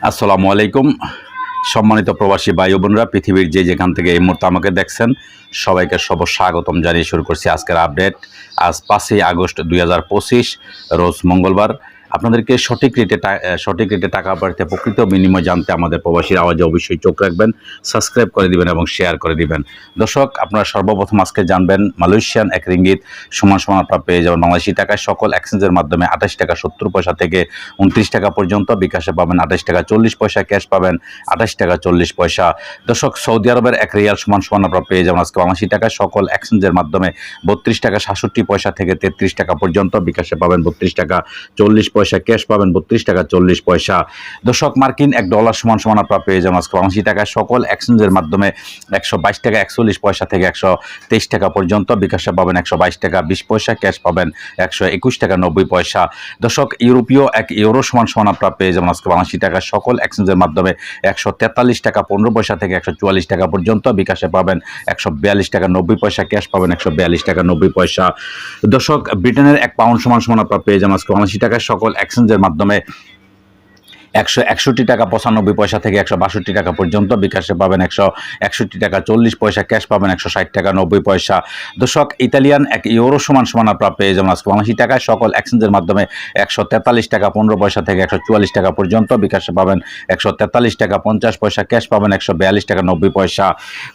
আসসালামু আলাইকুম। সম্মানিত প্রবাসী ভাই বোনরা, পৃথিবীর যে যেখান থেকে এই মুহূর্তে আমাকে দেখছেন, সবাইকে স্বাগতম জানিয়ে শুরু করছি আজকের আপডেট। আজ 5ই আগস্ট 2025, রোজ মঙ্গলবার। আপনাদেরকে সঠিক রেটে টাকা পাঠাতে প্রকৃত বিনিময় জানতে আমাদের প্রবাসীর আওয়াজে অবশ্যই চোখ রাখবেন, সাবস্ক্রাইব করে দিবেন এবং শেয়ার করে দিবেন। দর্শক, আপনারা সর্বপ্রথম আজকে জানবেন মালয়েশিয়ান এক রিঙ্গিত সমান আপনারা পেয়ে যাবেন বাংলাদেশি টাকায় সকল এক্সচেঞ্জের মাধ্যমে 28 টাকা 70 পয়সা থেকে 29 টাকা পর্যন্ত। বিকাশে পাবেন 28 টাকা 40 পয়সা, ক্যাশ পাবেন 28 টাকা 40 পয়সা। দর্শক, সৌদি আরবের এক রিয়াল সমান আপনারা পেয়ে যাবেন আজকে বাংলাদেশি টাকায় সকল এক্সচেঞ্জের মাধ্যমে 32 টাকা 67 পয়সা থেকে 33 টাকা পর্যন্ত। বিকাশে পাবেন 32 টাকা 40 পয়সা, ক্যাশ পাবেন 32 টাকা 40 পয়সা। দর্শক, মার্কিন $1 সমান আপনারা পেয়ে যাবেন আজকে বাংলাদেশি টাকায় সকল এক্সচেঞ্জের মাধ্যমে 122 টাকা 41 পয়সা থেকে 123 টাকা পর্যন্ত। বিকাশে পাবেন 122 টাকা 20 পয়সা, ক্যাশ পাবেন 121 টাকা 90 পয়সা। দর্শক, ইউরোপীয় €1 সমান আপনারা পেয়ে যাবেন আজকে বাংলাদেশি টাকায় সকল এক্সচেঞ্জের মাধ্যমে 143 টাকা 15 পয়সা থেকে 144 টাকা পর্যন্ত। বিকাশে পাবেন 142 টাকা 90 পয়সা, ক্যাশ পাবেন 142 টাকা 90 পয়সা। দর্শক, ব্রিটেনের £1 সমান আপনারা পেয়ে যাবেন আজকে বাংলাদেশি টাকায় সকল এক্সচেঞ্জের মাধ্যমে 161 টাকা 95 পয়সা থেকে 162 টাকা পর্যন্ত। বিকাশে পাবেন 161 টাকা 40 পয়সা, ক্যাশ পাবেন 160 টাকা 90 পয়সা। দর্শক, ইতালিয়ান €1 সমান আপনারা পেয়ে যাবেন আজকে বাংলাদেশি টাকায় সকল এক্সচেঞ্জের মাধ্যমে 143 টাকা 15 পয়সা থেকে 144 টাকা পর্যন্ত। বিকাশে পাবেন 143 টাকা 50 পয়সা, ক্যাশ পাবেন 142 টাকা 90 পয়সা।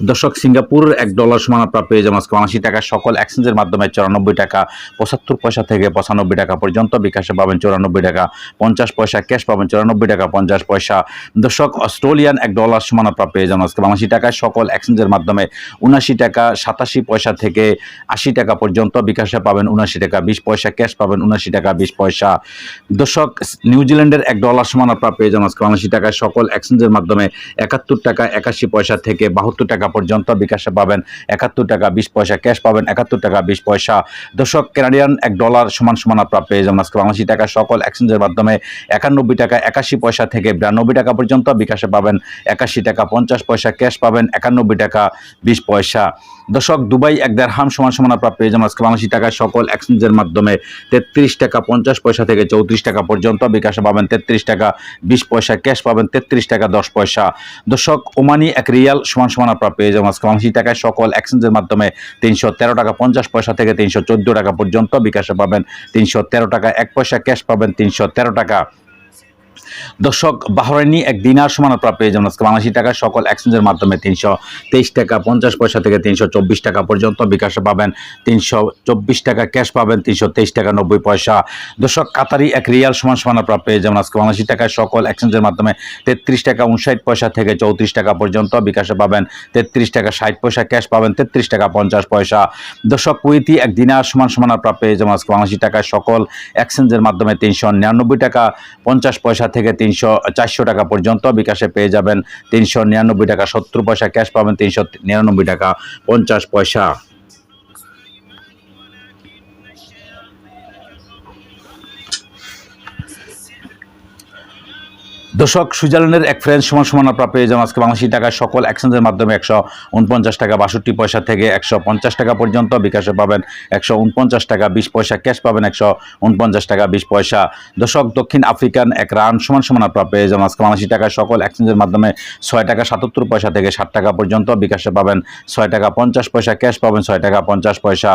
দর্শক, সিঙ্গাপুরের $1 সমান আপনারা পেয়ে যাবেন আজকে বাংলাদেশি টাকায় সকল এক্সচেঞ্জের মাধ্যমে 94 টাকা 75 পয়সা থেকে 95 টাকা পর্যন্ত। বিকাশে পাবেন 94 টাকা 50 পয়সা, ক্যাশ পাবেন 94 টাকা 50 পয়সা। দর্শক, অস্ট্রেলিয়ান $1 সমান আপনারা পেয়ে যাবেন আজকে বাংলাদেশি টাকায় সকল এক্সচেঞ্জের মাধ্যমে 79 টাকা 87 পয়সা থেকে 80 টাকা পর্যন্ত। বিকাশে পাবেন 79 টাকা 20 পয়সা, ক্যাশ পাবেন 79 টাকা 20 পয়সা। দর্শক, নিউজিল্যান্ডের $1 সমান আপনারা পেয়ে যাবেন আজকে বাংলাদেশি টাকায় সকল এক্সচেঞ্জের মাধ্যমে 71 টাকা 81 পয়সা থেকে 72 টাকা পর্যন্ত। বিকাশে পাবেন 71 টাকা 20 পয়সা, ক্যাশ পাবেন 71 টাকা 20 পয়সা। দর্শক, কানাডিয়ান $1 সমান আপনারা পেয়ে যাবেন আজকে বাংলাদেশি টাকায় সকল এক্সচেঞ্জের মাধ্যমে 91 টাকা 81 পয়সা থেকে 92 টাকা পর্যন্ত। বিকাশে পাবেন 81 টাকা 50 পয়সা, ক্যাশ পাবেন 91 টাকা 20 পয়সা। দর্শক, দুবাই এক দিরহাম সমান আপনারা পেয়ে যাবেন আজকে বাংলাদেশি টাকায় সকল এক্সচেঞ্জের মাধ্যমে 33 টাকা 50 পয়সা থেকে 34 টাকা পর্যন্ত। বিকাশে পাবেন 33 টাকা 20 পয়সা, ক্যাশ পাবেন 33 টাকা 10 পয়সা। দর্শক, ওমানি এক রিয়াল সমান আপনারা পেয়ে যাবেন আজকে বাংলাদেশি টাকায় সকল এক্সচেঞ্জের মাধ্যমে 313 টাকা 50 পয়সা থেকে 314 টাকা পর্যন্ত। বিকাশে পাবেন 313 টাকা 1 পয়সা, ক্যাশ পাবেন 313 টাকা। দর্শক, বাহরাইনি এক দিনার সমান আপনারা পেয়ে যাবেন আজকে বাংলাদেশি টাকায় সকল এক্সচেঞ্জের মাধ্যমে 323 টাকা 50 পয়সা থেকে 324 টাকা পর্যন্ত। বিকাশে পাবেন 324 টাকা, ক্যাশ পাবেন 323 টাকা 90 পয়সা। দর্শক, কাতারি এক রিয়াল সমান আপনারা পেয়ে যাবেন আজকে বাংলাদেশি টাকায় সকল এক্সচেঞ্জের মাধ্যমে 33 টাকা 59 পয়সা থেকে 34 টাকা পর্যন্ত। বিকাশে পাবেন 33 টাকা 60 পয়সা, ক্যাশ পাবেন 33 টাকা 50 পয়সা। দর্শক, কুয়েতি এক দিনার সমান আপনারা পেয়ে যাবেন আজকে বাংলাদেশি টাকায় সকল এক্সচেঞ্জের মাধ্যমে 399 টাকা 50 পয়সা থেকে 400 টাকা পর্যন্ত। বিকাশে পেয়ে যাবেন 399 টাকা 70 পয়সা, ক্যাশ পাবেন 399 টাকা 50 পয়সা। দর্শক, সুইজারল্যান্ডের এক ফ্রেঞ্চ সমান আপনারা পেয়ে যাবেন আজকে বাংলাদেশি টাকায় সকল এক্সচেঞ্জের মাধ্যমে 149 টাকা 62 পয়সা থেকে 150 টাকা পর্যন্ত। বিকাশে পাবেন 149 টাকা 20 পয়সা, ক্যাশ পাবেন 149 টাকা 20 পয়সা। দর্শক, দক্ষিণ আফ্রিকান এক রান সমান আপনারা পেয়ে যাবেন আজকে বাংলাদেশি টাকায় সকল এক্সচেঞ্জের মাধ্যমে 6 টাকা 77 পয়সা থেকে 60 টাকা পর্যন্ত। বিকাশে পাবেন 6 টাকা 50 পয়সা, ক্যাশ পাবেন 6 টাকা 50 পয়সা।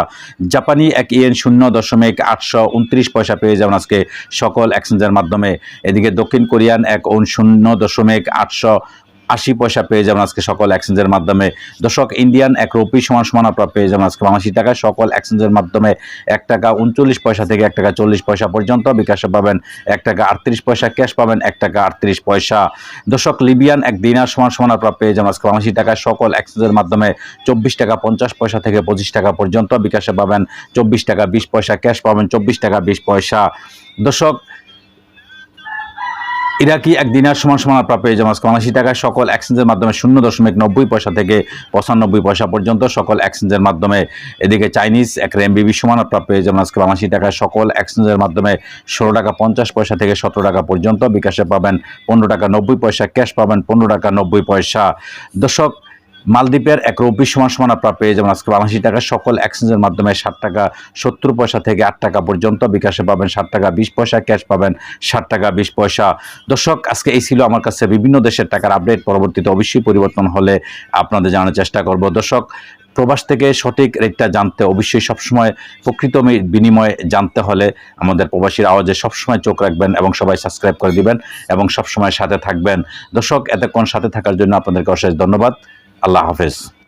জাপানি এক ইয়েন 0.829 পয়সা পেয়ে যাবেন আজকে সকল এক্সচেঞ্জের মাধ্যমে। এদিকে দক্ষিণ কোরিয়ান এক 0.880 পয়সা পেয়ে যাবেন আজকে সকল এক্সচেঞ্জের মাধ্যমে। দর্শক, ইন্ডিয়ান এক রুপি সমান আপনারা পেয়ে যাবেন আজকে বাংলাদেশি টাকায় সকল এক্সচেঞ্জের মাধ্যমে 1 টাকা 39 পয়সা থেকে 1 টাকা 40 পয়সা পর্যন্ত। বিকাশে পাবেন 1 টাকা 38 পয়সা, ক্যাশ পাবেন 1 টাকা 38 পয়সা। দর্শক, লিবিয়ান এক দিনার সমান আপনারা পেয়ে যাবেন আজকে বাংলাদেশি টাকায় সকল এক্সচেঞ্জের মাধ্যমে 24 টাকা 50 পয়সা থেকে 25 টাকা পর্যন্ত। বিকাশে পাবেন 24 টাকা 20 পয়সা, ক্যাশ পাবেন 24 টাকা 20 পয়সা। দর্শক, ইরাকি এক দিনার সমান আপনারা পেয়ে যাবেন আজকে বাংলাদেশি টাকায় সকল এক্সচেঞ্জের মাধ্যমে 0.90 পয়সা থেকে 95 পয়সা পর্যন্ত সকল এক্সচেঞ্জের মাধ্যমে। এদিকে চাইনিজ এক রেমবিবি সমান আপনারা পেয়ে যাবেন আজকে বাংলাদেশি টাকায় সকল এক্সচেঞ্জের মাধ্যমে 16 টাকা 50 পয়সা থেকে 17 টাকা পর্যন্ত। বিকাশে পাবেন 15 টাকা 90 পয়সা, ক্যাশ পাবেন 15 টাকা 90 পয়সা। দর্শক, মালদ্বীপের এক রুপি সমান সমান আপনারা পেয়ে যাবেন আজকে 82 টাকা। সকল এক্সচেঞ্জের মাধ্যমে 60 টাকা 70 পয়সা থেকে 8 টাকা পর্যন্ত, বিকাশে পাবেন 60 টাকা 20 পয়সা, ক্যাশ পাবেন 60 টাকা 20 পয়সা। দর্শক, আজকে এই ছিল আমার কাছে বিভিন্ন দেশের টাকার আপডেট। পরবর্তীতে অবশ্যই পরিবর্তন হলে আপনাদের জানার চেষ্টা করব। দর্শক, প্রবাস থেকে সঠিক রেটটা জানতে অবশ্যই সবসময় প্রকৃত বিনিময়ে জানতে হলে আমাদের প্রবাসীর আওয়াজে সবসময় চোখ রাখবেন এবং সবাই সাবস্ক্রাইব করে দিবেন এবং সবসময় সাথে থাকবেন। দর্শক, এতক্ষণ সাথে থাকার জন্য আপনাদেরকে অশেষ ধন্যবাদ। আল্লাহ হাফেজ।